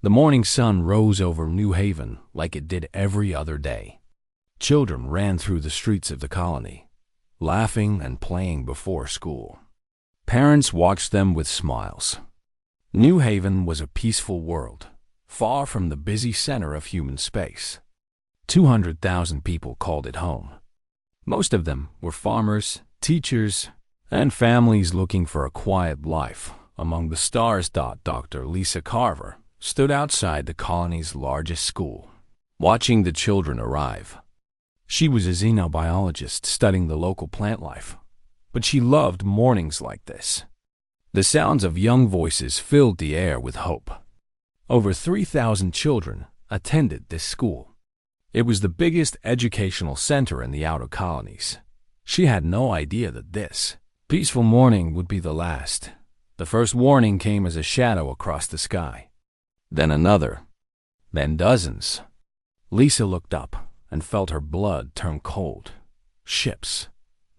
The morning sun rose over New Haven like it did every other day. Children ran through the streets of the colony, laughing and playing before school. Parents watched them with smiles. New Haven was a peaceful world, far from the busy center of human space. 200,000 people called it home. Most of them were farmers, teachers, and families looking for a quiet life among the stars. Dr. Lisa Carver stood outside the colony's largest school, watching the children arrive. She was a xenobiologist studying the local plant life, but she loved mornings like this. The sounds of young voices filled the air with hope. Over 3,000 children attended this school. It was the biggest educational center in the outer colonies. She had no idea that this peaceful morning would be the last. The first warning came as a shadow across the sky. Then another. Then dozens. Lisa looked up and felt her blood turn cold. Ships.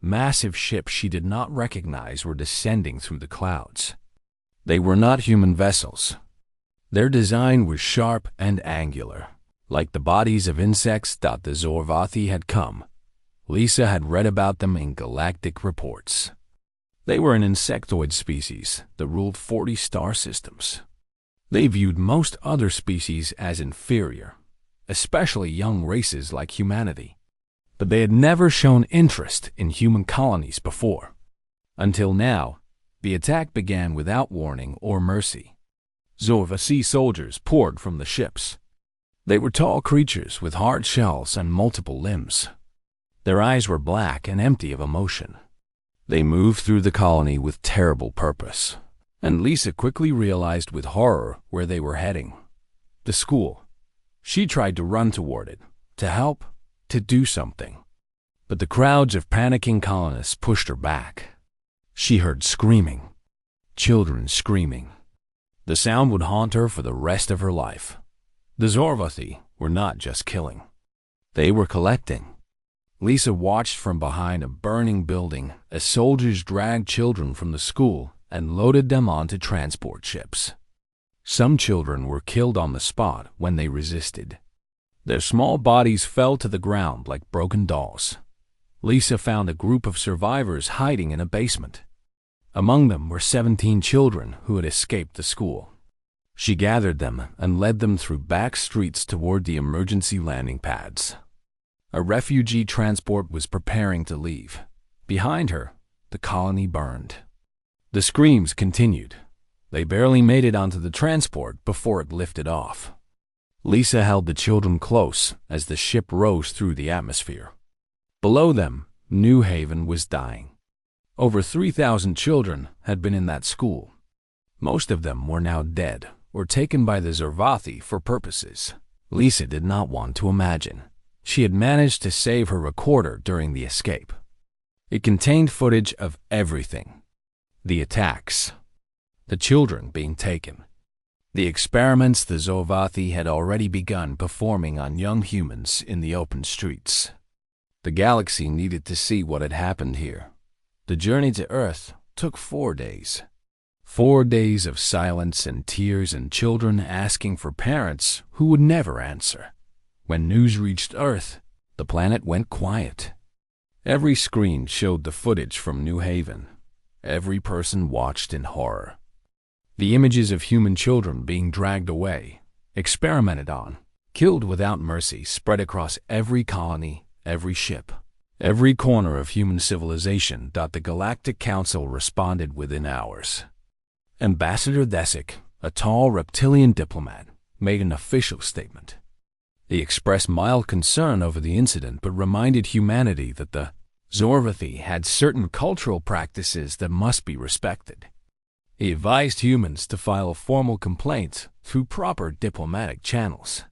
Massive ships she did not recognize were descending through the clouds. They were not human vessels. Their design was sharp and angular, like the bodies of insects. The Zorvathi had come. Lisa had read about them in galactic reports. They were an insectoid species that ruled 40 star systems. They viewed most other species as inferior, especially young races like humanity. But they had never shown interest in human colonies before. Until now, the attack began without warning or mercy. Zorvathi soldiers poured from the ships. They were tall creatures with hard shells and multiple limbs. Their eyes were black and empty of emotion. They moved through the colony with terrible purpose, and Lisa quickly realized with horror where they were heading. The school. She tried to run toward it, to help, to do something. But the crowds of panicking colonists pushed her back. She heard screaming. Children screaming. The sound would haunt her for the rest of her life. The Zorvathi were not just killing. They were collecting. Lisa watched from behind a burning building as soldiers dragged children from the school and loaded them onto transport ships. Some children were killed on the spot when they resisted. Their small bodies fell to the ground like broken dolls. Lisa found a group of survivors hiding in a basement. Among them were 17 children who had escaped the school. She gathered them and led them through back streets toward the emergency landing pads. A refugee transport was preparing to leave. Behind her, the colony burned. The screams continued. They barely made it onto the transport before it lifted off. Lisa held the children close as the ship rose through the atmosphere. Below them, New Haven was dying. Over 3,000 children had been in that school. Most of them were now dead or taken by the Zorvathi for purposes Lisa did not want to imagine. She had managed to save her recorder during the escape. It contained footage of everything. The attacks. The children being taken. The experiments the Zorvathi had already begun performing on young humans in the open streets. The galaxy needed to see what had happened here. The journey to Earth took 4 days. 4 days of silence and tears and children asking for parents who would never answer. When news reached Earth, the planet went quiet. Every screen showed the footage from New Haven. Every person watched in horror. The images of human children being dragged away, experimented on, killed without mercy spread across every colony, every ship, every corner of human civilization. The Galactic Council responded within hours. Ambassador Thesic, a tall reptilian diplomat, made an official statement. He expressed mild concern over the incident but reminded humanity that the Zorvathi had certain cultural practices that must be respected. He advised humans to file a formal complaint through proper diplomatic channels.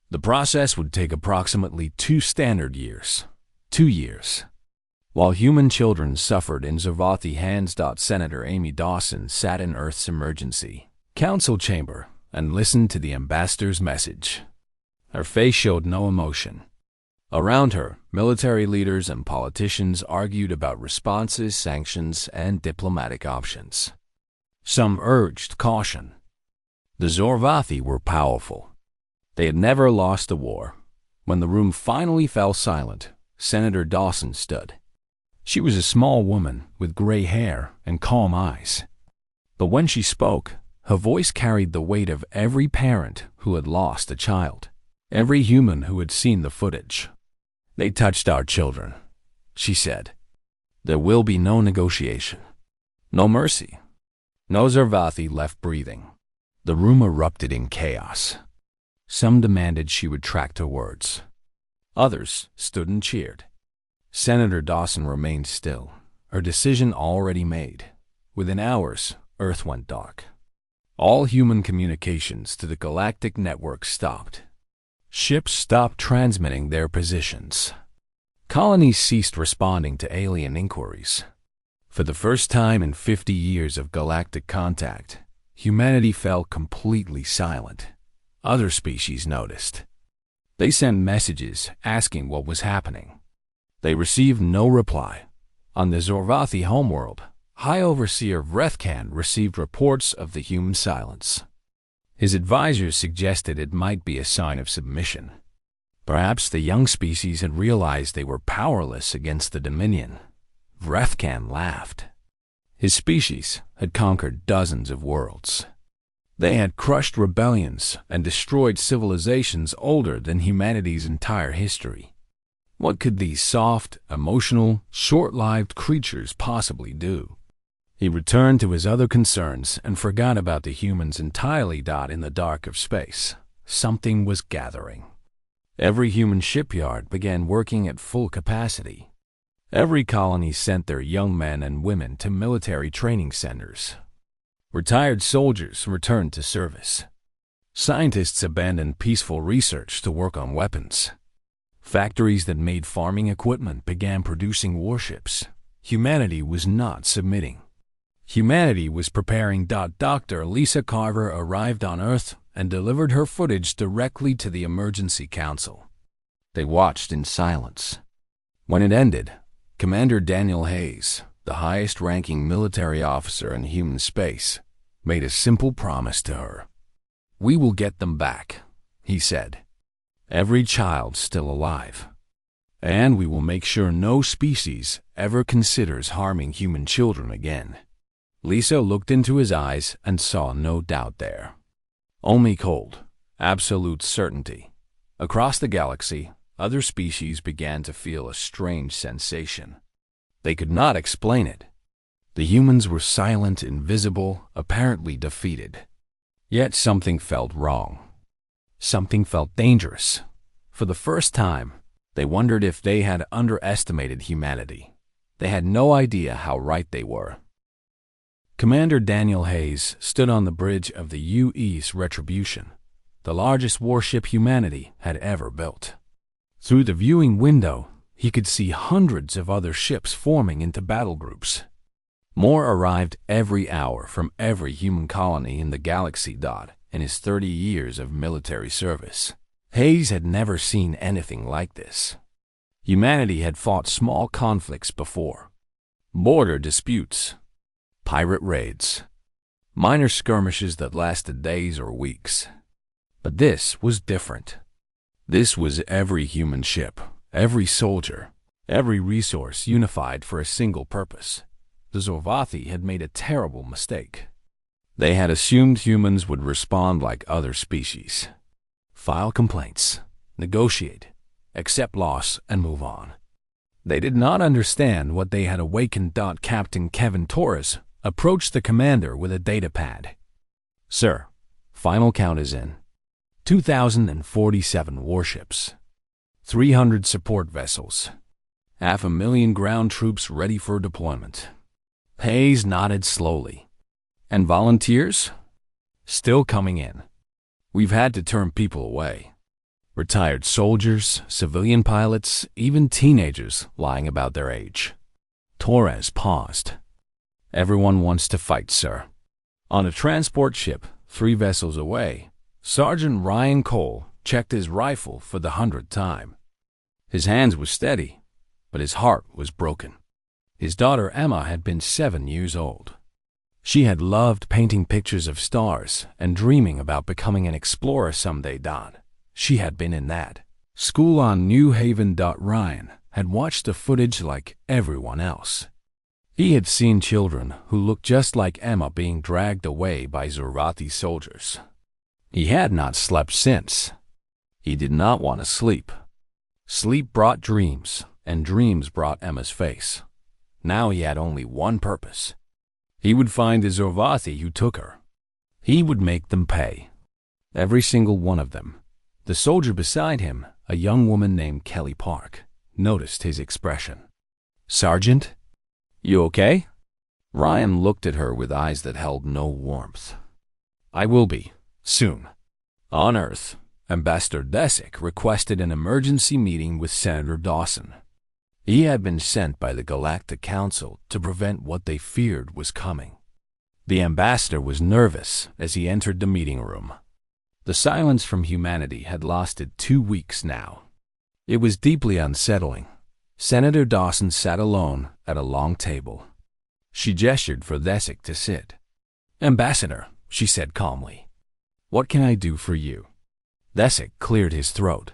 The process would take approximately 2 standard years. 2 years. While human children suffered in Zorvathi hands. Senator Amy Dawson sat in Earth's emergency council chamber and listened to the ambassador's message. Her face showed no emotion. Around her, military leaders and politicians argued about responses, sanctions, and diplomatic options. Some urged caution. The Zorvathi were powerful. They had never lost a war. When the room finally fell silent, Senator Dawson stood. She was a small woman with gray hair and calm eyes. But when she spoke, her voice carried the weight of every parent who had lost a child, every human who had seen the footage. "They touched our children," she said. "There will be no negotiation, no mercy." No Zorvathi left breathing. The room erupted in chaos. Some demanded she retract her words. Others stood and cheered. Senator Dawson remained still, her decision already made. Within hours, Earth went dark. All human communications to the galactic network stopped. Ships stopped transmitting their positions. Colonies ceased responding to alien inquiries. For the first time in 50 years of galactic contact, humanity fell completely silent. Other species noticed. They sent messages asking what was happening. They received no reply. On the Zorvathi homeworld, High Overseer Vrethkan received reports of the human silence. His advisors suggested it might be a sign of submission. Perhaps the young species had realized they were powerless against the Dominion. Vrethkan laughed. His species had conquered dozens of worlds. They had crushed rebellions and destroyed civilizations older than humanity's entire history. What could these soft, emotional, short-lived creatures possibly do? He returned to his other concerns and forgot about the humans entirely. In the dark of space, something was gathering. Every human shipyard began working at full capacity. Every colony sent their young men and women to military training centers. Retired soldiers returned to service. Scientists abandoned peaceful research to work on weapons. Factories that made farming equipment began producing warships. Humanity was not submitting. Humanity was preparing. Dr. Lisa Carver arrived on Earth and delivered her footage directly to the Emergency Council. They watched in silence. When it ended, Commander Daniel Hayes, the highest-ranking military officer in human space, made a simple promise to her. "We will get them back," he said. "Every child still alive. And we will make sure no species ever considers harming human children again." Lisa looked into his eyes and saw no doubt there. Only cold, absolute certainty. Across the galaxy, other species began to feel a strange sensation. They could not explain it. The humans were silent, invisible, apparently defeated. Yet something felt wrong. Something felt dangerous. For the first time, they wondered if they had underestimated humanity. They had no idea how right they were. Commander Daniel Hayes stood on the bridge of the UE's Retribution, the largest warship humanity had ever built. Through the viewing window, he could see hundreds of other ships forming into battle groups. More arrived every hour from every human colony in the galaxy. In his 30 years of military service, Hayes had never seen anything like this. Humanity had fought small conflicts before. Border disputes, pirate raids, minor skirmishes that lasted days or weeks. But this was different. This was every human ship, every soldier, every resource unified for a single purpose. The Zorvathi had made a terrible mistake. They had assumed humans would respond like other species. File complaints, negotiate, accept loss, and move on. They did not understand what they had awakened. Captain Kevin Torres approached the commander with a data pad. "Sir, final count is in. 2,047 warships, 300 support vessels, 500,000 ground troops ready for deployment." Hayes nodded slowly. "And volunteers?" "Still coming in. We've had to turn people away. Retired soldiers, civilian pilots, even teenagers lying about their age." Torres paused. "Everyone wants to fight, sir." On a transport ship 3 vessels away, Sergeant Ryan Cole checked his rifle for the 100th time. His hands were steady, but his heart was broken. His daughter Emma had been 7 years old. She had loved painting pictures of stars and dreaming about becoming an explorer someday. She had been in that school on New Haven. Ryan had watched the footage like everyone else. He had seen children who looked just like Emma being dragged away by Zorvathi soldiers. He had not slept since. He did not want to sleep. Sleep brought dreams, and dreams brought Emma's face. Now he had only one purpose. He would find the Zorvathi who took her. He would make them pay. Every single one of them. The soldier beside him, a young woman named Kelly Park, noticed his expression. "Sergeant? You okay?" Ryan looked at her with eyes that held no warmth. "I will be, soon." On Earth, Ambassador Desic requested an emergency meeting with Senator Dawson. He had been sent by the Galactic Council to prevent what they feared was coming. The ambassador was nervous as he entered the meeting room. The silence from humanity had lasted 2 weeks now. It was deeply unsettling. Senator Dawson sat alone at a long table. She gestured for Desic to sit. "Ambassador," she said calmly, "what can I do for you?" Desic cleared his throat.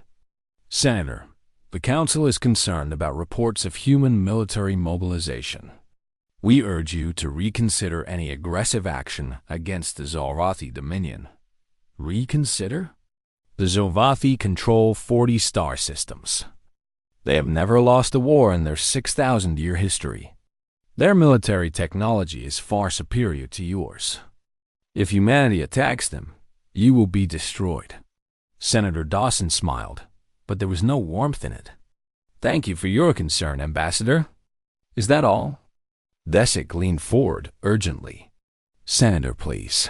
"Senator, the Council is concerned about reports of human military mobilization. We urge you to reconsider any aggressive action against the Zorvathi Dominion." Reconsider? The Zorvathi control 40 star systems. They have never lost a war in their 6,000-year history. Their military technology is far superior to yours. If humanity attacks them, you will be destroyed. Senator Dawson smiled, but there was no warmth in it. "Thank you for your concern, Ambassador. Is that all?" Desic leaned forward urgently. "Senator, please.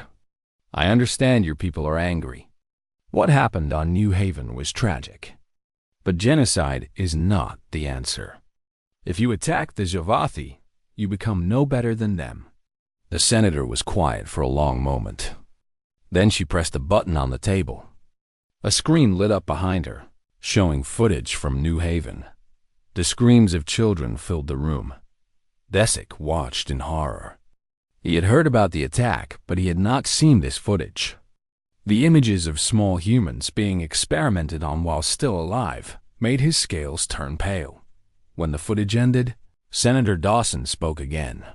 I understand your people are angry. What happened on New Haven was tragic. But genocide is not the answer. If you attack the Zorvathi, you become no better than them." The senator was quiet for a long moment. Then she pressed a button on the table. A screen lit up behind her, showing footage from New Haven. The screams of children filled the room. Desic watched in horror. He had heard about the attack, but he had not seen this footage. The images of small humans being experimented on while still alive made his scales turn pale. When the footage ended, Senator Dawson spoke again.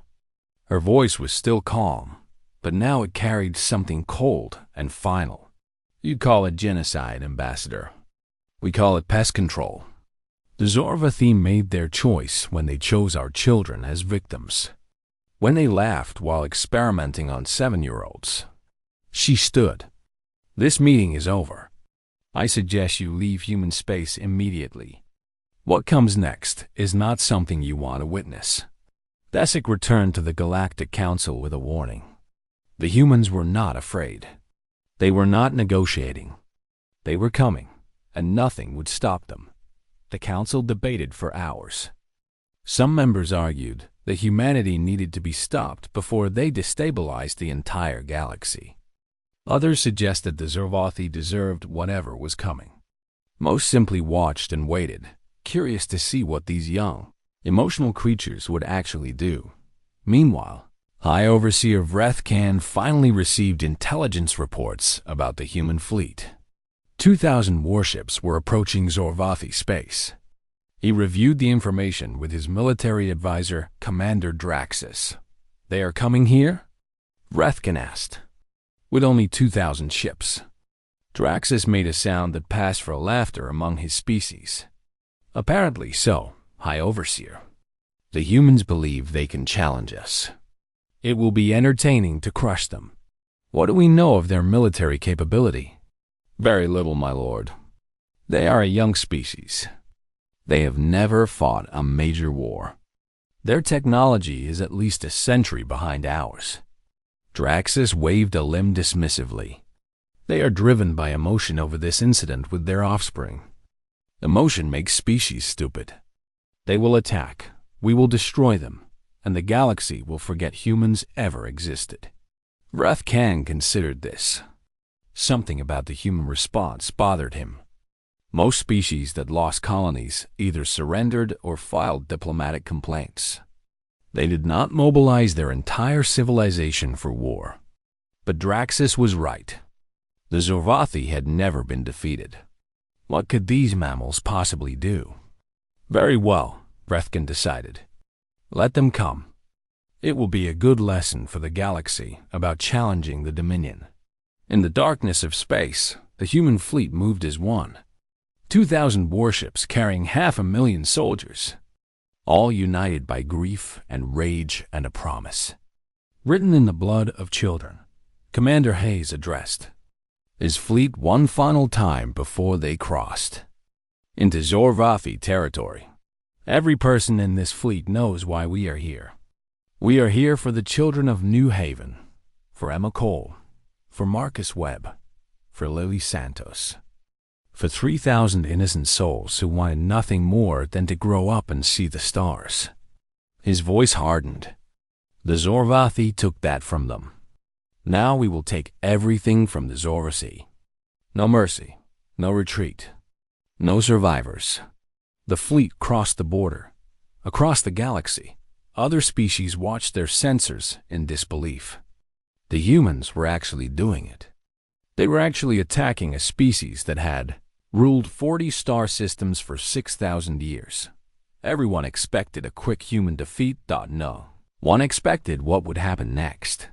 Her voice was still calm, but now it carried something cold and final. "You call it genocide, Ambassador. We call it pest control. The Zorvathi made their choice when they chose our children as victims. When they laughed while experimenting on 7-year-olds. She stood. "This meeting is over. I suggest you leave human space immediately. What comes next is not something you want to witness." Desic returned to the Galactic Council with a warning. The humans were not afraid. They were not negotiating. They were coming, and nothing would stop them. The Council debated for hours. Some members argued that humanity needed to be stopped before they destabilized the entire galaxy. Others suggested the Zorvathi deserved whatever was coming. Most simply watched and waited, curious to see what these young, emotional creatures would actually do. Meanwhile, High Overseer Vreth Khan finally received intelligence reports about the human fleet. 2,000 warships were approaching Zorvathi space. He reviewed the information with his military advisor, Commander Draxus. "They are coming here?" Vreth Khan asked. "With only 2,000 ships." Draxus made a sound that passed for laughter among his species. "Apparently so, High Overseer. The humans believe they can challenge us. It will be entertaining to crush them. What do we know of their military capability?" "Very little, my lord. They are a young species. They have never fought a major war. Their technology is at least a century behind ours." Draxus waved a limb dismissively. "They are driven by emotion over this incident with their offspring. Emotion makes species stupid. They will attack, we will destroy them, and the galaxy will forget humans ever existed." Vreth Khan considered this. Something about the human response bothered him. Most species that lost colonies either surrendered or filed diplomatic complaints. They did not mobilize their entire civilization for war. But Draxus was right. The Zorvathi had never been defeated. What could these mammals possibly do? Very well, Brethkin decided. Let them come. It will be a good lesson for the galaxy about challenging the Dominion. In the darkness of space, the human fleet moved as one. 2,000 warships carrying 500,000 soldiers, all united by grief and rage and a promise. Written in the blood of children, Commander Hayes addressed his fleet one final time before they crossed into Zorvathi territory. Every person in this fleet knows why we are here. We are here for the children of New Haven, for Emma Cole, for Marcus Webb, for Lily Santos, for 3,000 innocent souls who wanted nothing more than to grow up and see the stars. His voice hardened. The Zorvathi took that from them. Now we will take everything from the Zorvathi. No mercy, no retreat, no survivors. The fleet crossed the border. Across the galaxy, other species watched their sensors in disbelief. The humans were actually doing it. They were actually attacking a species that had ruled 40 star systems for 6,000 years. Everyone expected a quick human defeat. No. One expected what would happen next.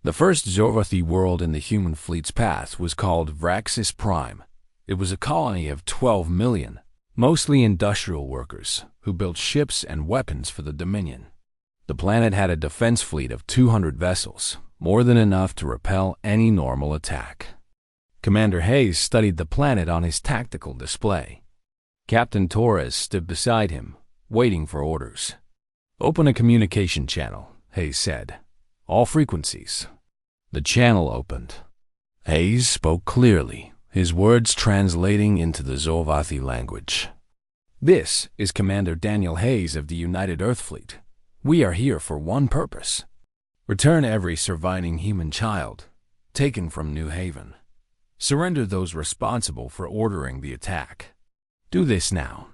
The first Zorvathi world in the human fleet's path was called Vraxis Prime. It was a colony of 12 million, mostly industrial workers, who built ships and weapons for the Dominion. The planet had a defense fleet of 200 vessels, more than enough to repel any normal attack. Commander Hayes studied the planet on his tactical display. Captain Torres stood beside him, waiting for orders. "Open a communication channel," Hayes said. "All frequencies." The channel opened. Hayes spoke clearly, his words translating into the Zorvathi language. "This is Commander Daniel Hayes of the United Earth Fleet. We are here for one purpose. Return every surviving human child taken from New Haven. Surrender those responsible for ordering the attack. Do this now,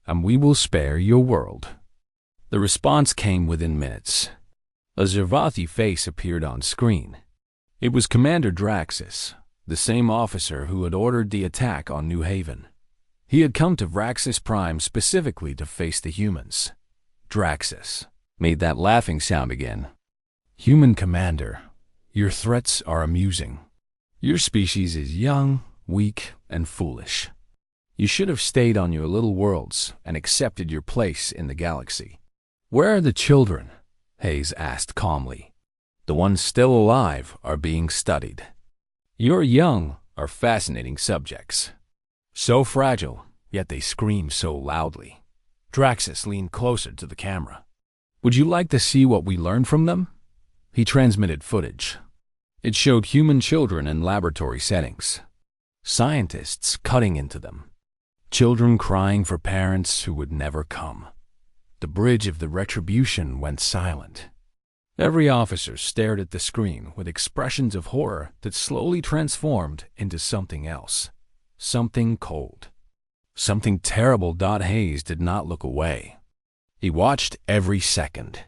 and we will spare your world." The response came within minutes. A Zorvathi face appeared on screen. It was Commander Draxus, the same officer who had ordered the attack on New Haven. He had come to Vraxis Prime specifically to face the humans. Draxus made that laughing sound again. "Human Commander, your threats are amusing. Your species is young, weak, and foolish. You should have stayed on your little worlds and accepted your place in the galaxy." "Where are the children?" Hayes asked calmly. "The ones still alive are being studied. Your young are fascinating subjects. So fragile, yet they scream so loudly." Draxus leaned closer to the camera. "Would you like to see what we learned from them?" He transmitted footage. It showed human children in laboratory settings, scientists cutting into them, children crying for parents who would never come. The bridge of the retribution went silent. Every officer stared at the screen with expressions of horror that slowly transformed into something else, something cold, something terrible. Hayes did not look away. He watched every second.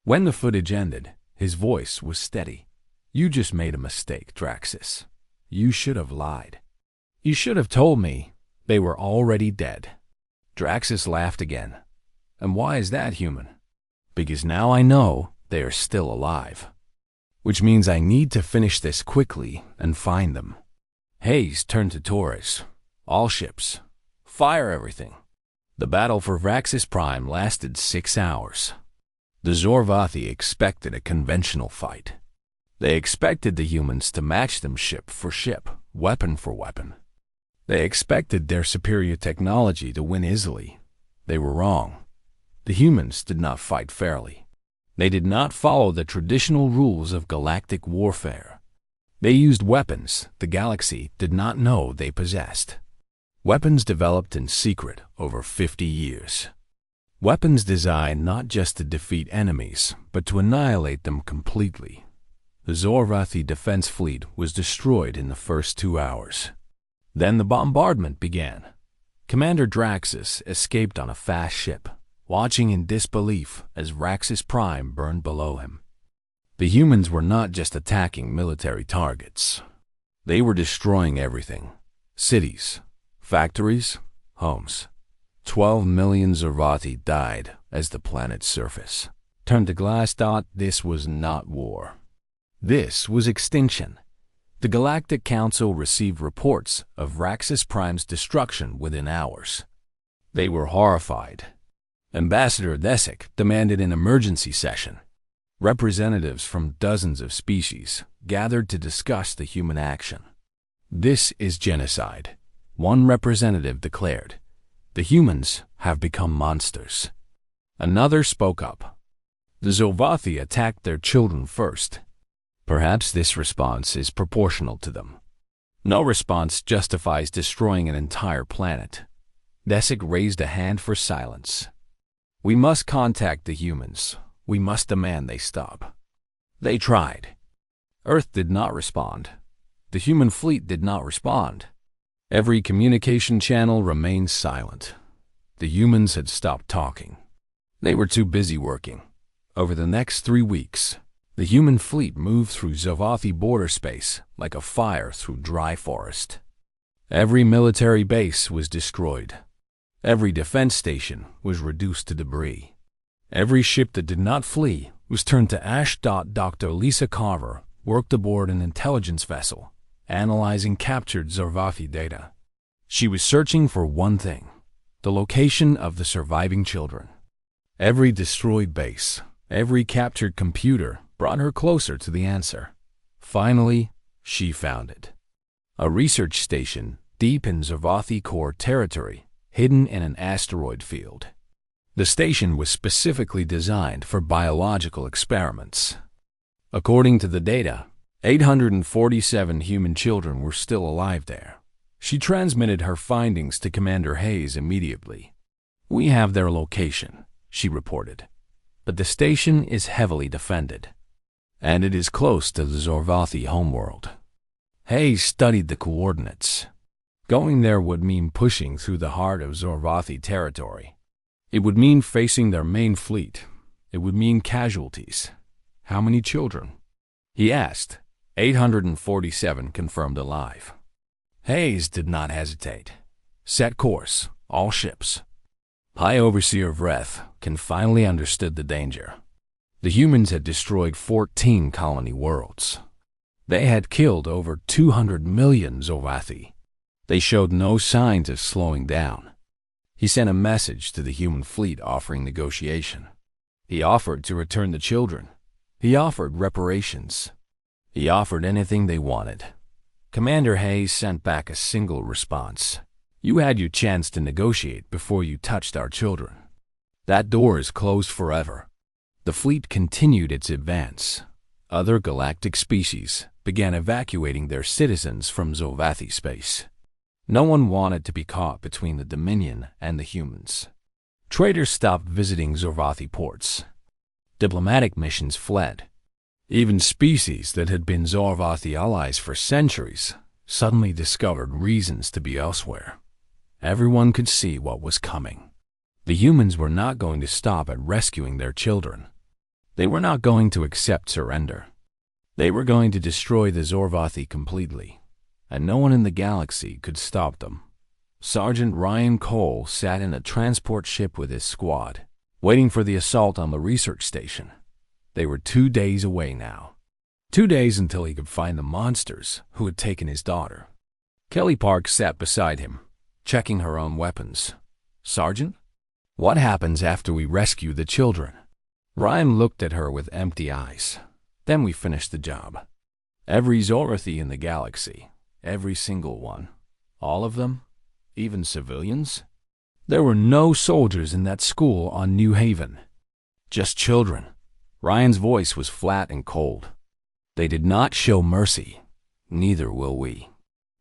When the footage ended, his voice was steady. "You just made a mistake, Draxus. You should have lied. You should have told me they were already dead." Draxus laughed again. "And why is that, human?" "Because now I know they are still alive. Which means I need to finish this quickly and find them." Hayes turned to Torres. "All ships. Fire everything." The battle for Vraxis Prime lasted 6 hours. The Zorvathi expected a conventional fight. They expected the humans to match them ship for ship, weapon for weapon. They expected their superior technology to win easily. They were wrong. The humans did not fight fairly. They did not follow the traditional rules of galactic warfare. They used weapons the galaxy did not know they possessed. Weapons developed in secret over 50 years. Weapons designed not just to defeat enemies, but to annihilate them completely. The Zorvathi defense fleet was destroyed in the first 2 hours. Then the bombardment began. Commander Draxus escaped on a fast ship. watching in disbelief as Raxus Prime burned below him. The humans were not just attacking military targets. They were destroying everything. Cities, factories, homes. 12 million Zorvathi died as the planet's surface turned to glass. This was not war. This was extinction. The Galactic Council received reports of Raxus Prime's destruction within hours. They were horrified. Ambassador Desik demanded an emergency session. Representatives from dozens of species gathered to discuss the human action. This is genocide, one representative declared. The humans have become monsters. Another spoke up. The Zorvathi attacked their children first. Perhaps this response is proportional to them. No response justifies destroying an entire planet. Desik raised a hand for silence. We must contact the humans. We must demand they stop. They tried. Earth did not respond. The human fleet did not respond. Every communication channel remained silent. The humans had stopped talking. They were too busy working. Over the next 3 weeks, the human fleet moved through Zorvathi border space like a fire through dry forest. Every military base was destroyed. Every defense station was reduced to debris. Every ship that did not flee was turned to ash. Dr. Lisa Carver worked aboard an intelligence vessel, analyzing captured Zorvathi data. She was searching for one thing: the location of the surviving children. Every destroyed base, every captured computer brought her closer to the answer. Finally, she found it. A research station deep in Zorvathi core territory, hidden in an asteroid field. The station was specifically designed for biological experiments. According to the data, 847 human children were still alive there. She transmitted her findings to Commander Hayes immediately. We have their location, she reported, but the station is heavily defended, and it is close to the Zorvathi homeworld. Hayes studied the coordinates. Going there would mean pushing through the heart of Zorvathi territory. It would mean facing their main fleet. It would mean casualties. How many children? He asked. 847 confirmed alive. Hayes did not hesitate. Set course, all ships. High Overseer Vreth finally understood the danger. The humans had destroyed 14 colony worlds. They had killed over 200 million Zorvathi. They showed no signs of slowing down. He sent a message to the human fleet offering negotiation. He offered to return the children. He offered reparations. He offered anything they wanted. Commander Hayes sent back a single response. You had your chance to negotiate before you touched our children. That door is closed forever. The fleet continued its advance. Other galactic species began evacuating their citizens from Zorvathi space. No one wanted to be caught between the Dominion and the humans. Traders stopped visiting Zorvathi ports. Diplomatic missions fled. Even species that had been Zorvathi allies for centuries suddenly discovered reasons to be elsewhere. Everyone could see what was coming. The humans were not going to stop at rescuing their children. They were not going to accept surrender. They were going to destroy the Zorvathi completely, and no one in the galaxy could stop them. Sergeant Ryan Cole sat in a transport ship with his squad, waiting for the assault on the research station. They were 2 days away now. 2 days until he could find the monsters who had taken his daughter. Kelly Park sat beside him, checking her own weapons. Sergeant, what happens after we rescue the children? Ryan looked at her with empty eyes. Then we finish the job. Every Zorvathi in the galaxy, every single one, all of them, even civilians. There were no soldiers in that school on New Haven. Just children. Ryan's voice was flat and cold. They did not show mercy. Neither will we.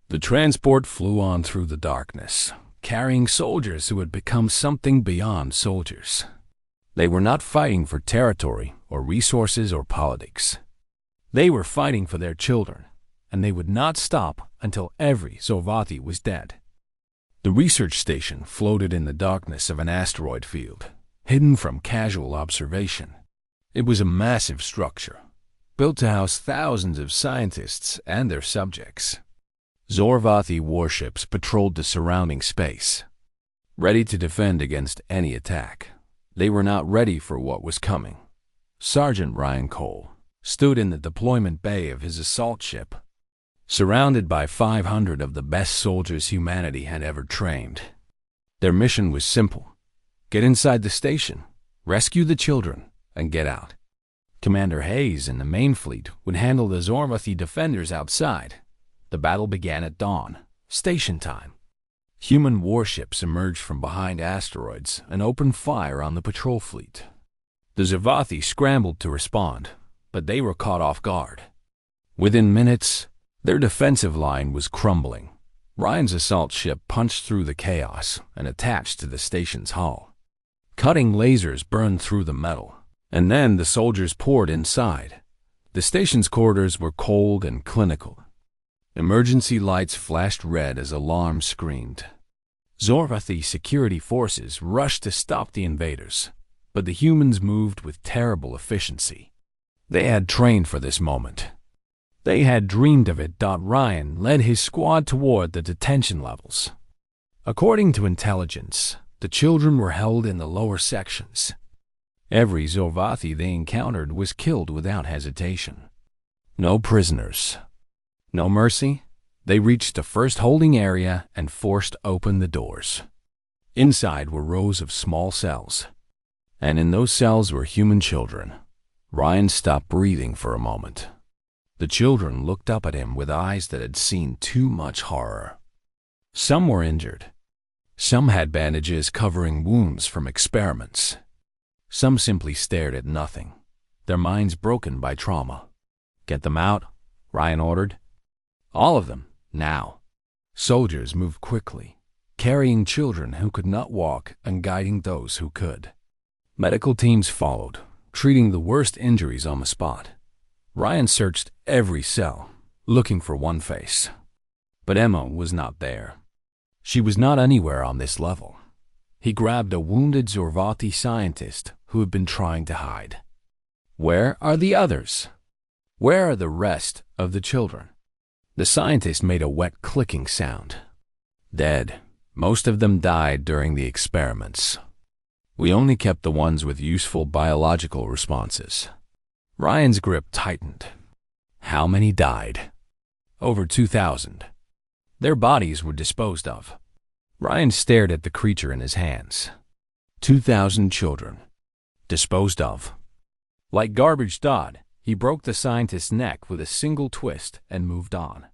The transport flew on through the darkness, carrying soldiers who had become something beyond soldiers. They were not fighting for territory or resources or politics. They were fighting for their children, and they would not stop until every Zorvathi was dead. The research station floated in the darkness of an asteroid field. hidden from casual observation. It was a massive structure, built to house thousands of scientists and their subjects. Zorvathi warships patrolled the surrounding space, ready to defend against any attack. They were not ready for what was coming. Sergeant Ryan Cole stood in the deployment bay of his assault ship, surrounded by 500 of the best soldiers humanity had ever trained. Their mission was simple: get inside the station, rescue the children, and get out. Commander Hayes and the main fleet would handle the Zorvathi defenders outside. The battle began at dawn, station time. Human warships emerged from behind asteroids and opened fire on the patrol fleet. The Zorvathi scrambled to respond, but they were caught off guard. Within minutes, their defensive line was crumbling. Ryan's assault ship punched through the chaos and attached to the station's hull. Cutting lasers burned through the metal, and then the soldiers poured inside. The station's corridors were cold and clinical. Emergency lights flashed red as alarms screamed. Zorvathi security forces rushed to stop the invaders, but the humans moved with terrible efficiency. They had trained for this moment. They had dreamed of it. Ryan led his squad toward the detention levels. According to intelligence, the children were held in the lower sections. Every Zorvathi they encountered was killed without hesitation. No prisoners. No mercy. They reached the first holding area and forced open the doors. Inside were rows of small cells, and in those cells were human children. Ryan stopped breathing for a moment. The children looked up at him with eyes that had seen too much horror. Some were injured. Some had bandages covering wounds from experiments. Some simply stared at nothing, their minds broken by trauma. "Get them out," Ryan ordered. "All of them, now." Soldiers moved quickly, carrying children who could not walk and guiding those who could. Medical teams followed, treating the worst injuries on the spot. Ryan searched every cell, looking for one face. But Emma was not there. She was not anywhere on this level. He grabbed a wounded Zorvathi scientist who had been trying to hide. "Where are the others? Where are the rest of the children?" The scientist made a wet clicking sound. "Dead. Most of them died during the experiments. We only kept the ones with useful biological responses." Ryan's grip tightened. "How many died?" "Over 2,000. Their bodies were disposed of." Ryan stared at the creature in his hands. 2,000 children. Disposed of. Like garbage. He broke the scientist's neck with a single twist and moved on.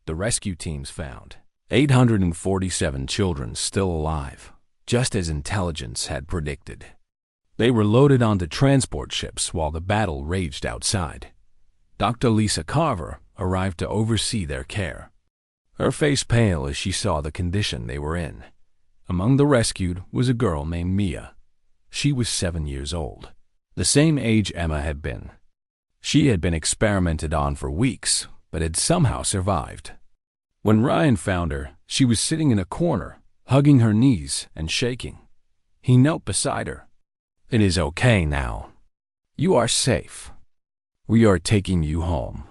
The rescue teams found 847 children still alive, just as intelligence had predicted. They were loaded onto transport ships while the battle raged outside. Dr. Lisa Carver arrived to oversee their care, her face pale as she saw the condition they were in. Among the rescued was a girl named Mia. She was 7 years old, the same age Emma had been. She had been experimented on for weeks, but had somehow survived. When Ryan found her, she was sitting in a corner, hugging her knees and shaking. He knelt beside her. "It is okay now. You are safe. We are taking you home."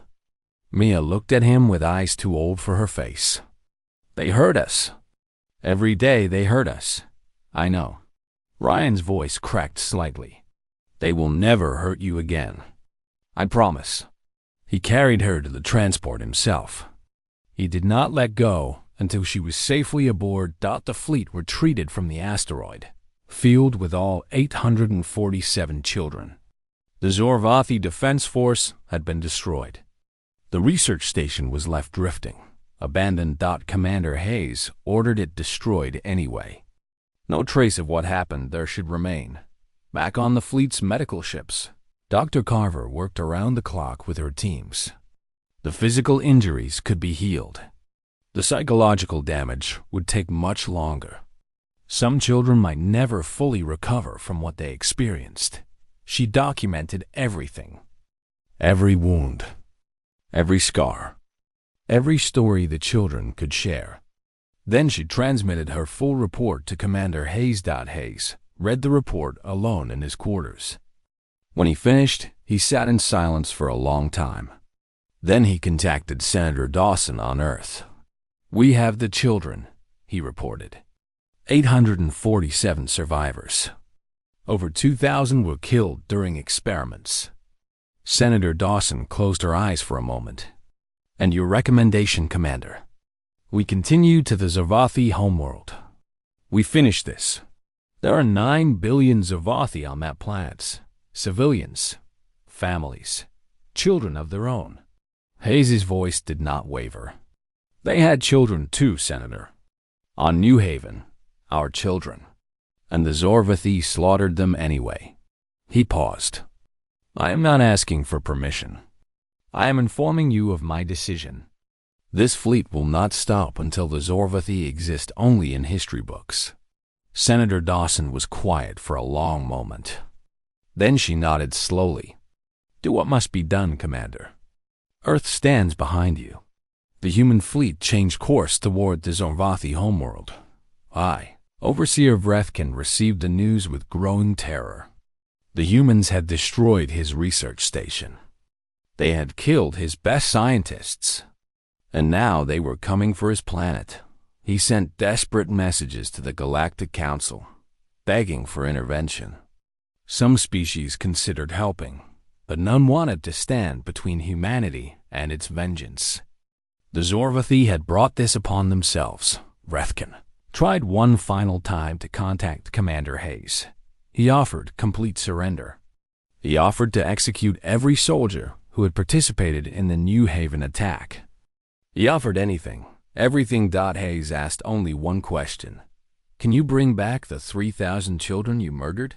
Mia looked at him with eyes too old for her face. "They hurt us. Every day they hurt us. I know." Ryan's voice cracked slightly. "They will never hurt you again. I promise." He carried her to the transport himself. He did not let go until she was safely aboard. The fleet retreated from the asteroid, filled with all 847 children. The Zorvathi Defense Force had been destroyed. The research station was left drifting, abandoned. Commander Hayes ordered it destroyed anyway. No trace of what happened there should remain. Back on the fleet's medical ships, Dr. Carver worked around the clock with her teams. The physical injuries could be healed. The psychological damage would take much longer. Some children might never fully recover from what they experienced. She documented everything. Every wound. Every scar. Every story the children could share. Then she transmitted her full report to Commander Hayes. Hayes read the report alone in his quarters. When he finished, he sat in silence for a long time. Then he contacted Senator Dawson on Earth. "We have the children," he reported. 847 survivors. Over 2,000 were killed during experiments. Senator Dawson closed her eyes for a moment. "And your recommendation, Commander?" "We continue to the Zervathi homeworld. We finish this. There are 9 billion Zervathi on that planet. Civilians, families, children of their own." Hayes' voice did not waver. "They had children too, Senator. On New Haven, our children. And the Zorvathi slaughtered them anyway." He paused. "I am not asking for permission. I am informing you of my decision. This fleet will not stop until the Zorvathi exist only in history books." Senator Dawson was quiet for a long moment. Then she nodded slowly. "Do what must be done, Commander. Earth stands behind you." The human fleet changed course toward the Zorvathi homeworld. I, Overseer Vrethkin, received the news with growing terror. The humans had destroyed his research station. They had killed his best scientists. And now they were coming for his planet. He sent desperate messages to the Galactic Council, begging for intervention. Some species considered helping, but none wanted to stand between humanity and its vengeance. The Zorvathi had brought this upon themselves. Vrethkin tried one final time to contact Commander Hayes. He offered complete surrender. He offered to execute every soldier who had participated in the New Haven attack. He offered anything, everything. Hayes asked only one question. "Can you bring back the 3,000 children you murdered?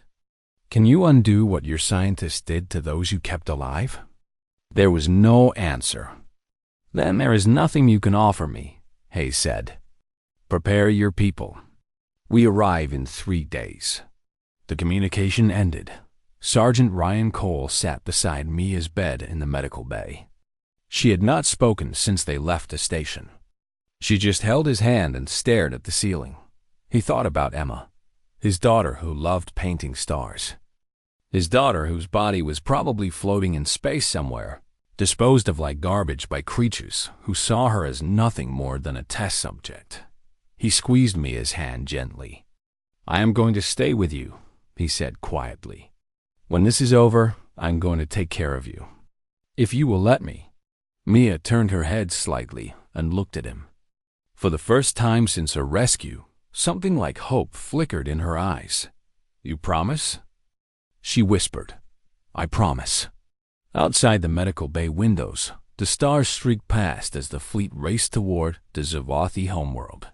Can you undo what your scientists did to those you kept alive?" There was no answer. "Then there is nothing you can offer me," Hayes said. "Prepare your people. We arrive in 3 days." The communication ended. Sergeant Ryan Cole sat beside Mia's bed in the medical bay. She had not spoken since they left the station. She just held his hand and stared at the ceiling. He thought about Emma, his daughter who loved painting stars. His daughter whose body was probably floating in space somewhere, disposed of like garbage by creatures who saw her as nothing more than a test subject. He squeezed Mia's hand gently. "I am going to stay with you," he said quietly. "When this is over, I'm going to take care of you. If you will let me." Mia turned her head slightly and looked at him. For the first time since her rescue, something like hope flickered in her eyes. "You promise?" She whispered, "I promise." Outside the medical bay windows, the stars streaked past as the fleet raced toward the Zervathi homeworld.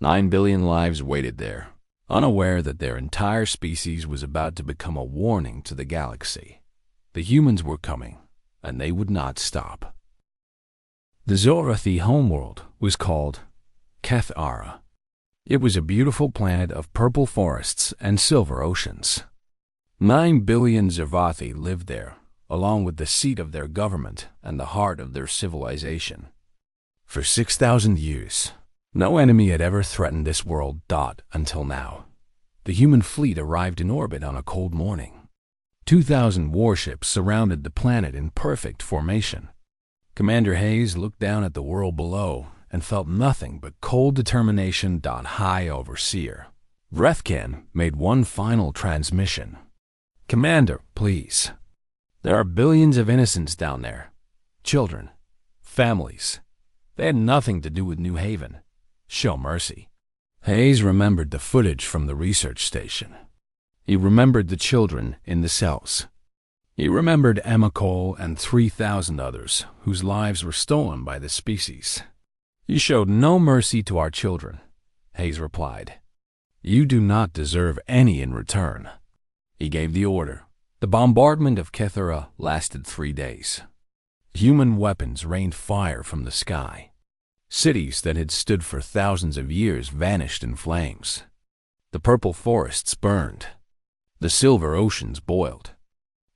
9 billion lives waited there, unaware that their entire species was about to become a warning to the galaxy. The humans were coming, and they would not stop. The Zorvathi homeworld was called Kethara. It was a beautiful planet of purple forests and silver oceans. 9 billion Zervathi lived there, along with the seat of their government and the heart of their civilization. For 6,000 years, no enemy had ever threatened this world. Until now. The human fleet arrived in orbit on a cold morning. 2,000 warships surrounded the planet in perfect formation. Commander Hayes looked down at the world below and felt nothing but cold determination. High Overseer Vrethkin made one final transmission. "Commander, please. There are billions of innocents down there. Children, families. They had nothing to do with New Haven. Show mercy." Hayes remembered the footage from the research station. He remembered the children in the cells. He remembered Emma Cole and 3,000 others whose lives were stolen by the species. "You showed no mercy to our children," Hayes replied. "You do not deserve any in return." He gave the order. The bombardment of Kethara lasted 3 days. Human weapons rained fire from the sky. Cities that had stood for thousands of years vanished in flames. The purple forests burned. The silver oceans boiled.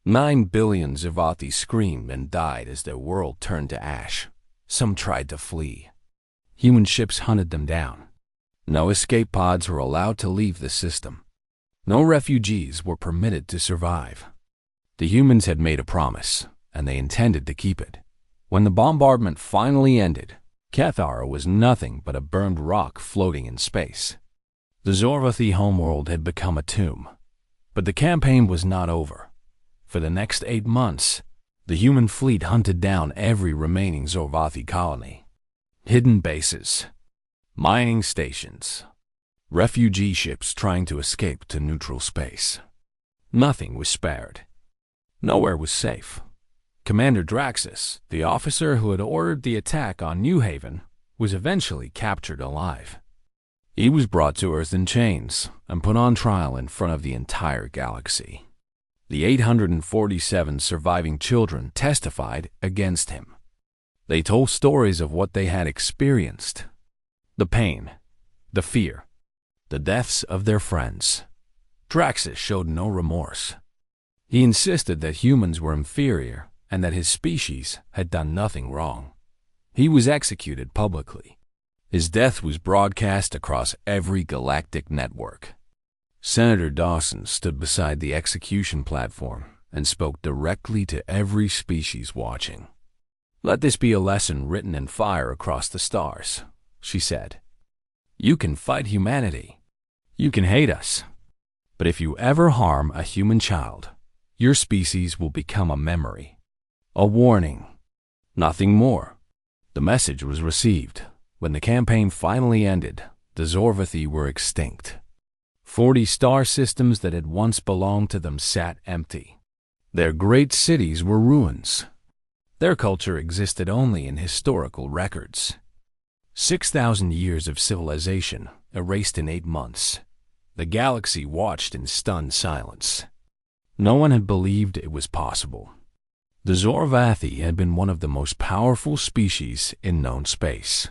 9 billion Zervathi screamed and died as their world turned to ash. Some tried to flee. Human ships hunted them down. No escape pods were allowed to leave the system. No refugees were permitted to survive. The humans had made a promise, and they intended to keep it. When the bombardment finally ended, Cathara was nothing but a burned rock floating in space. The Zorvathi homeworld had become a tomb. But the campaign was not over. For the next 8 months, the human fleet hunted down every remaining Zorvathi colony. Hidden bases, mining stations, refugee ships trying to escape to neutral space. Nothing was spared. Nowhere was safe. Commander Draxus, the officer who had ordered the attack on New Haven, was eventually captured alive. He was brought to Earth in chains and put on trial in front of the entire galaxy. The 847 surviving children testified against him. They told stories of what they had experienced, the pain, the fear, the deaths of their friends. Draxus showed no remorse. He insisted that humans were inferior and that his species had done nothing wrong. He was executed publicly. His death was broadcast across every galactic network. Senator Dawson stood beside the execution platform and spoke directly to every species watching. "Let this be a lesson written in fire across the stars," she said. "You can fight humanity. You can hate us. But if you ever harm a human child, your species will become a memory, a warning, nothing more." The message was received. When the campaign finally ended, the Zorvathi were extinct. 40 star systems that had once belonged to them sat empty. Their great cities were ruins. Their culture existed only in historical records. 6,000 years of civilization erased in 8 months. The galaxy watched in stunned silence. No one had believed it was possible. The Zorvathi had been one of the most powerful species in known space.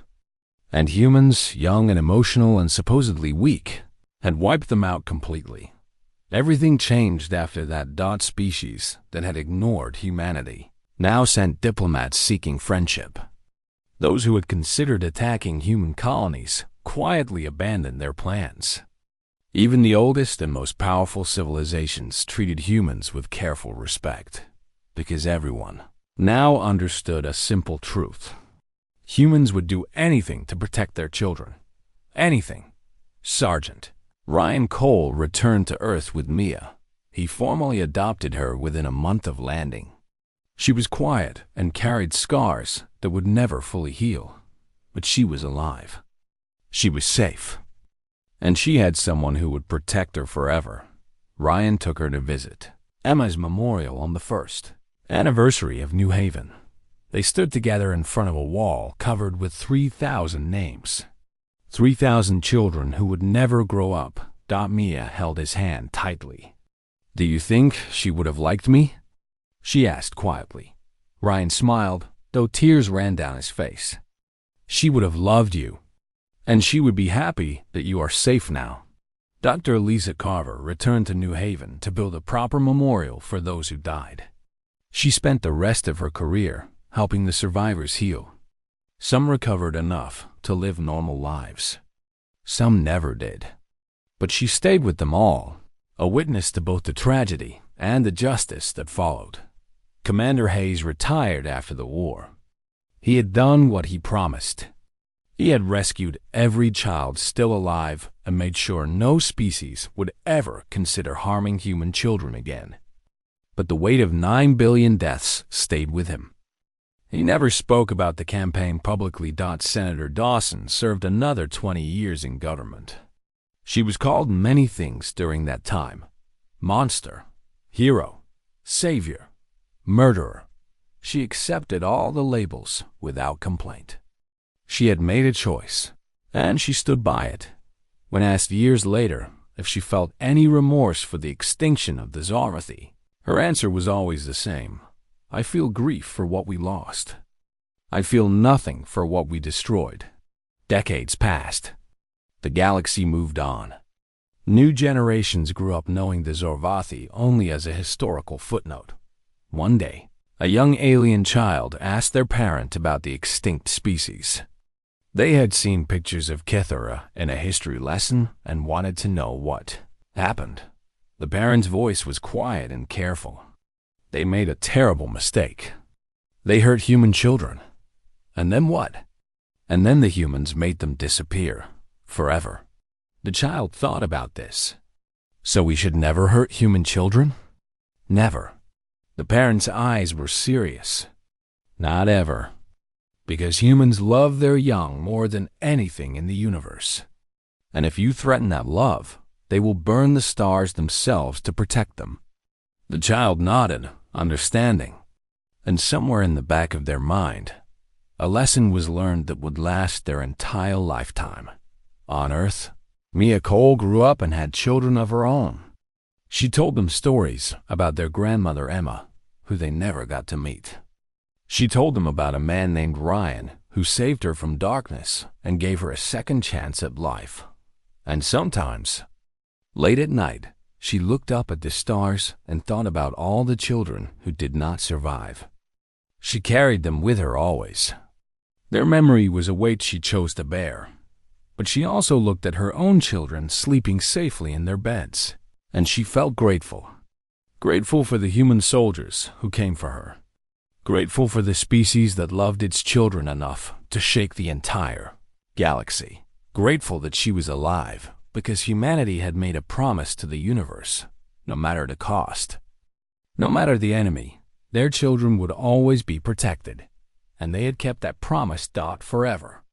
And humans, young and emotional and supposedly weak, had wiped them out completely. Everything changed after that dot species that had ignored humanity now sent diplomats seeking friendship. Those who had considered attacking human colonies quietly abandoned their plans. Even the oldest and most powerful civilizations treated humans with careful respect, because everyone now understood a simple truth. Humans would do anything to protect their children. Anything. Sergeant Ryan Cole returned to Earth with Mia. He formally adopted her within a month of landing. She was quiet and carried scars that would never fully heal, but she was alive. She was safe. And she had someone who would protect her forever. Ryan took her to visit Emma's memorial on the 1st anniversary of New Haven. They stood together in front of a wall covered with 3,000 names. 3,000 children who would never grow up. Mia held his hand tightly. "Do you think she would have liked me?" she asked quietly. Ryan smiled, though tears ran down his face. "She would have loved you, and she would be happy that you are safe now." Dr. Lisa Carver returned to New Haven to build a proper memorial for those who died. She spent the rest of her career helping the survivors heal. Some recovered enough to live normal lives. Some never did. But she stayed with them all, a witness to both the tragedy and the justice that followed. Commander Hayes retired after the war. He had done what he promised. He had rescued every child still alive and made sure no species would ever consider harming human children again. But the weight of 9 billion deaths stayed with him. He never spoke about the campaign publicly. Senator Dawson served another 20 years in government. She was called many things during that time: monster, hero, savior, murderer. She accepted all the labels without complaint. She had made a choice, and she stood by it. When asked years later if she felt any remorse for the extinction of the Zorvathi, her answer was always the same: "I feel grief for what we lost. I feel nothing for what we destroyed." Decades passed. The galaxy moved on. New generations grew up knowing the Zorvathi only as a historical footnote. One day, a young alien child asked their parent about the extinct species. They had seen pictures of Cathara in a history lesson and wanted to know what happened. The parents' voice was quiet and careful. They made a terrible mistake. They hurt human children. And then what? And then the humans made them disappear, forever. The child thought about this. So we should never hurt human children? Never. The parents' eyes were serious. Not ever. Because humans love their young more than anything in the universe. And if you threaten that love, they will burn the stars themselves to protect them. The child nodded, understanding. And somewhere in the back of their mind, a lesson was learned that would last their entire lifetime. On Earth, Mia Cole grew up and had children of her own. She told them stories about their grandmother Emma, who they never got to meet. She told them about a man named Ryan who saved her from darkness and gave her a second chance at life. And sometimes, late at night, she looked up at the stars and thought about all the children who did not survive. She carried them with her always. Their memory was a weight she chose to bear. But she also looked at her own children sleeping safely in their beds, and she felt grateful. Grateful for the human soldiers who came for her. Grateful for the species that loved its children enough to shake the entire galaxy. Grateful that she was alive because humanity had made a promise to the universe, no matter the cost. No matter the enemy, their children would always be protected, and they had kept that promise forever.